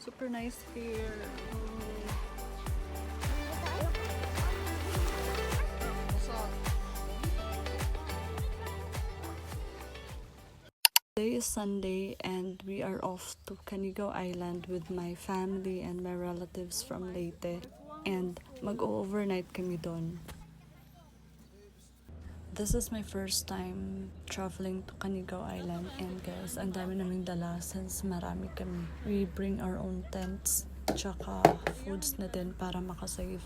Super nice here. Today is Sunday and we are off to Canigao Island with my family and my relatives from Leyte. And mag-overnight kami doon. This is my first time traveling to Canigao Island, and guys, ang dami naming dala since marami kami. We bring our own tents, tsaka foods na din para makasave.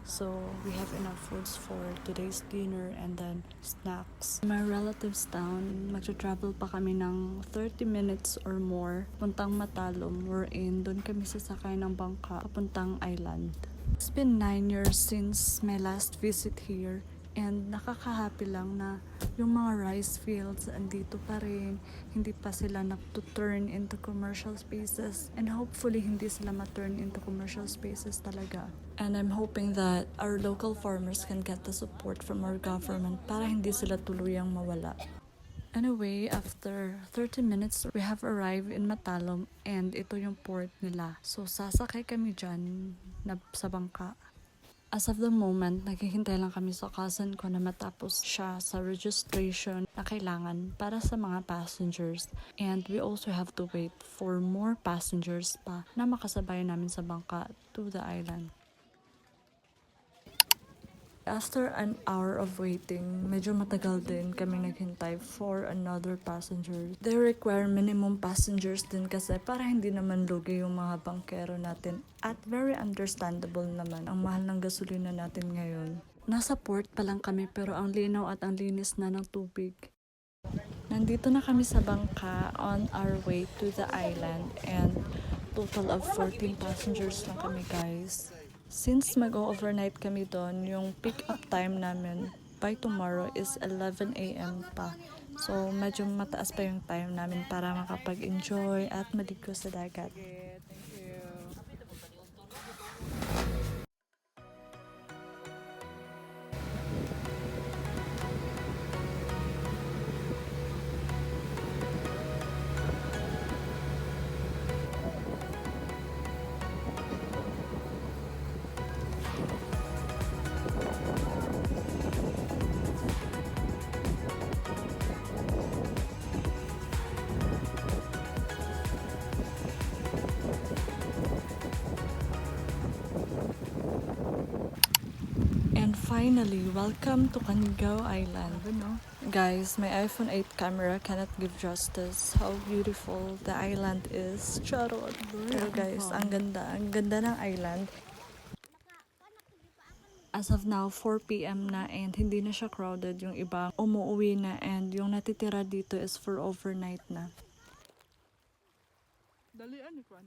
So, we have enough foods for today's dinner and then snacks. My relatives town, magta-travel pa kami ng 30 minutes or more puntang Matalom, wherein doon kami sasakay ng bangka papuntang island. It's been 9 years since my last visit here. And nakaka-happy lang na yung mga rice fields andito pa rin, hindi pa sila to-turn into commercial spaces, and hopefully hindi sila ma-turn into commercial spaces talaga. And I'm hoping that our local farmers can get the support from our government para hindi sila tuluyang mawala. Anyway, after 30 minutes, we have arrived in Matalom and ito yung port nila. So sasakay kami dyan sa bangka. As of the moment, naghihintay lang kami sa cousin ko na matapos siya sa registration na kailangan para sa mga passengers. And we also have to wait for more passengers pa na makasabay namin sa bangka to the island. After an hour of waiting, medyo matagal din kami naghintay for another passenger. They require minimum passengers din kasi para hindi naman lugi yung mga bangkero natin. At very understandable naman ang mahal ng gasolina natin ngayon. Nasa port pa lang kami pero ang linaw at ang linis na ng tubig. Nandito na kami sa bangka on our way to the island and total of 14 passengers lang kami, guys. Since mag-overnight kami doon, yung pick-up time namin by tomorrow is 11 a.m. pa. So, medyo mataas pa yung time namin para makapag-enjoy at maligo sa dagat. Finally, welcome to Canigao Island. Guys, my iPhone 8 camera cannot give justice how beautiful the island is. Charot. Pero guys, ang ganda ng island. As of now, 4 p.m. na and hindi na siya crowded. Yung iba umuwi na and yung natitira dito is for overnight na. Dalian ni Kwan.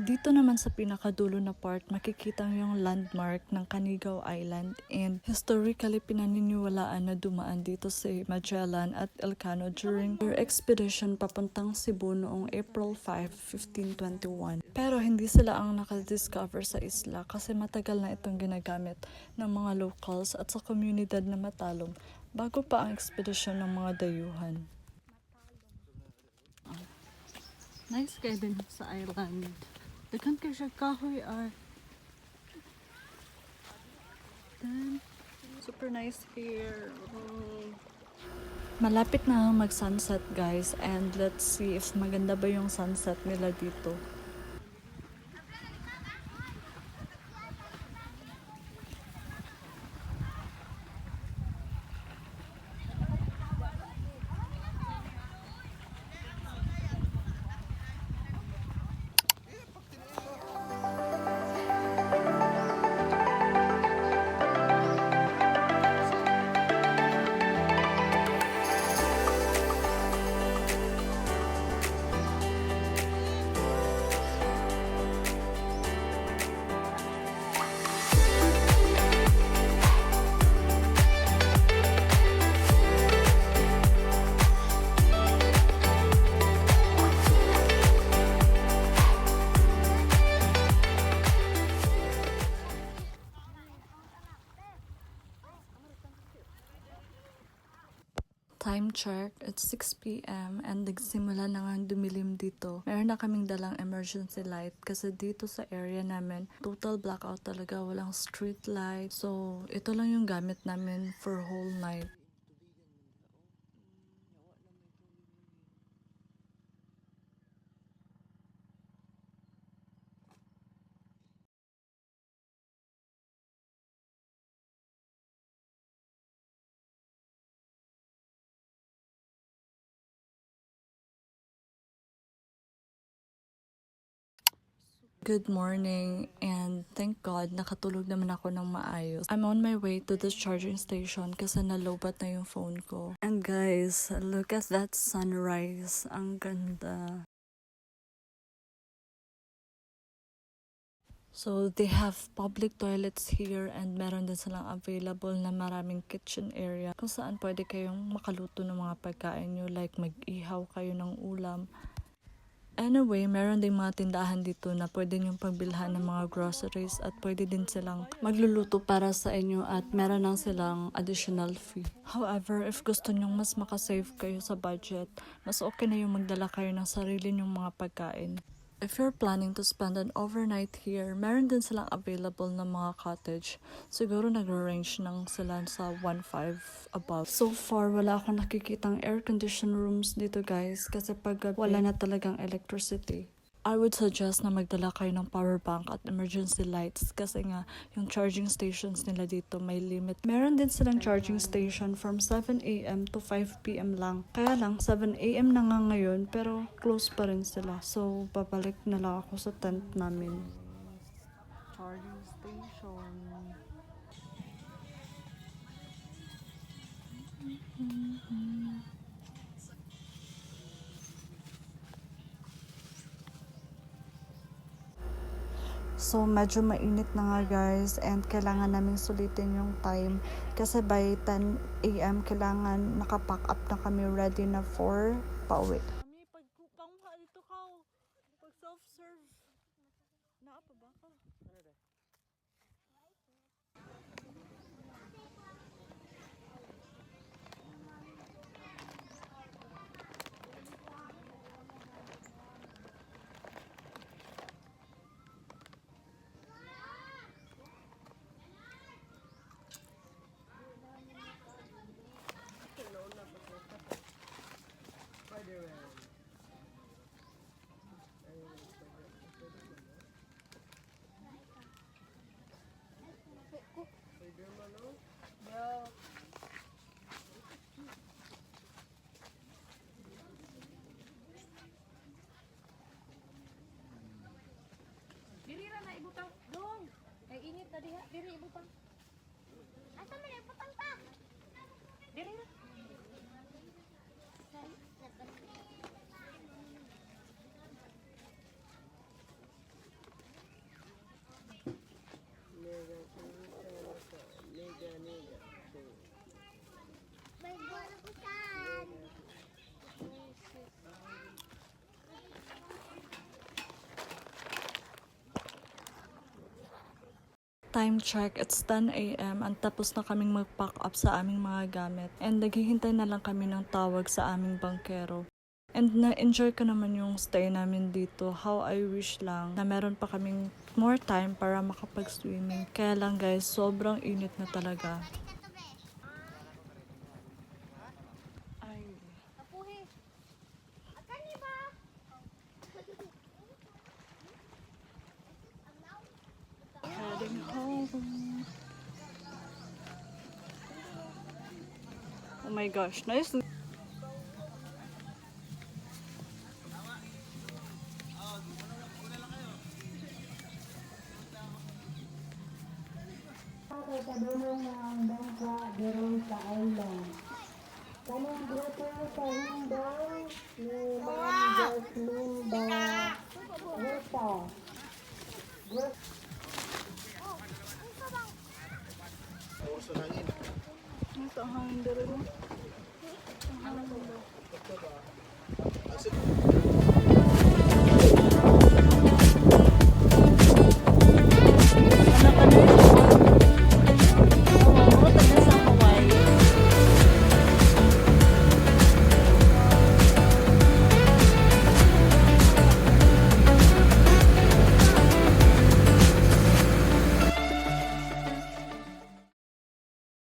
Dito naman sa pinakadulo na part, makikita yung landmark ng Canigao Island and historically pinaniniwalaan na dumaan dito si Magellan at Elcano during their expedition papuntang Cebu noong April 5, 1521. Pero hindi sila ang nakadiscover sa isla kasi matagal na itong ginagamit ng mga locals at sa komunidad na Matalom bago pa ang expedition ng mga dayuhan. Nice kayo din sa island. Daghan kayo siya kahoy ay. Then, super nice here. Malapit na mag-sunset, guys, and let's see if maganda ba yung sunset nila dito. Time check, it's 6 p.m. and nagsimula na nga dumilim dito. Meron na kaming dalang emergency light kasi dito sa area namin, total blackout talaga, walang street light. So, ito lang yung gamit namin for whole night. Good morning, and thank God nakatulog naman ako ng maayos. I'm on my way to the charging station kasi nalobat na yung phone ko. And guys, look at that sunrise. Ang ganda. So, they have public toilets here and meron din silang available na maraming kitchen area kung saan pwede kayong makaluto ng mga pagkain nyo, like mag-ihaw kayo ng ulam. Anyway, meron ding mga tindahan dito na pwede niyong pagbilhan ng mga groceries at pwede din silang magluluto para sa inyo at meron lang silang additional fee. However, if gusto niyong mas makasave kayo sa budget, mas okay na yung magdala kayo ng sarili niyong mga pagkain. If you're planning to spend an overnight here, meron din silang available na mga cottage. Siguro nag-range ng sila sa 1.5 above. So far, wala akong nakikitang air-conditioned rooms dito guys kasi pag wala na talagang electricity. I would suggest na magdala kayo ng power bank at emergency lights kasi nga yung charging stations nila dito may limit. Meron din silang charging station from 7 a.m. to 5 p.m. lang. Kaya lang 7 a.m. na nga ngayon pero close pa rin sila. So babalik na lang ako sa tent namin. Charging station. So, medyo mainit na nga guys and kailangan namin sulitin yung time kasi by 10 a.m. kailangan nakapack up na kami ready na for pauwi. Mami, pagkupang ka dito ka. Pag self-serve. Naapa ba ka? Diri ra na ibutang dong. Kay init na diha, diri ibutang. Asa man ibutang ta? Diri ra. May bola bukan. Time check, it's 10 a.m. and tapos na kaming mag-pack up sa aming mga gamit. And naghihintay na lang kami ng tawag sa aming bangkero. And na-enjoy ko naman yung stay namin dito. How I wish lang na meron pa kaming more time para makapag-swimming. Kaya lang guys, sobrang init na talaga. Ay. Kapuhi. Akani ba? Heading home. Oh my gosh, nice. Padulong ng bangka dito sa island. Kanang grupo sa Hindang ni Ma'am Jasmine Barreto. Ito ang hangin dito.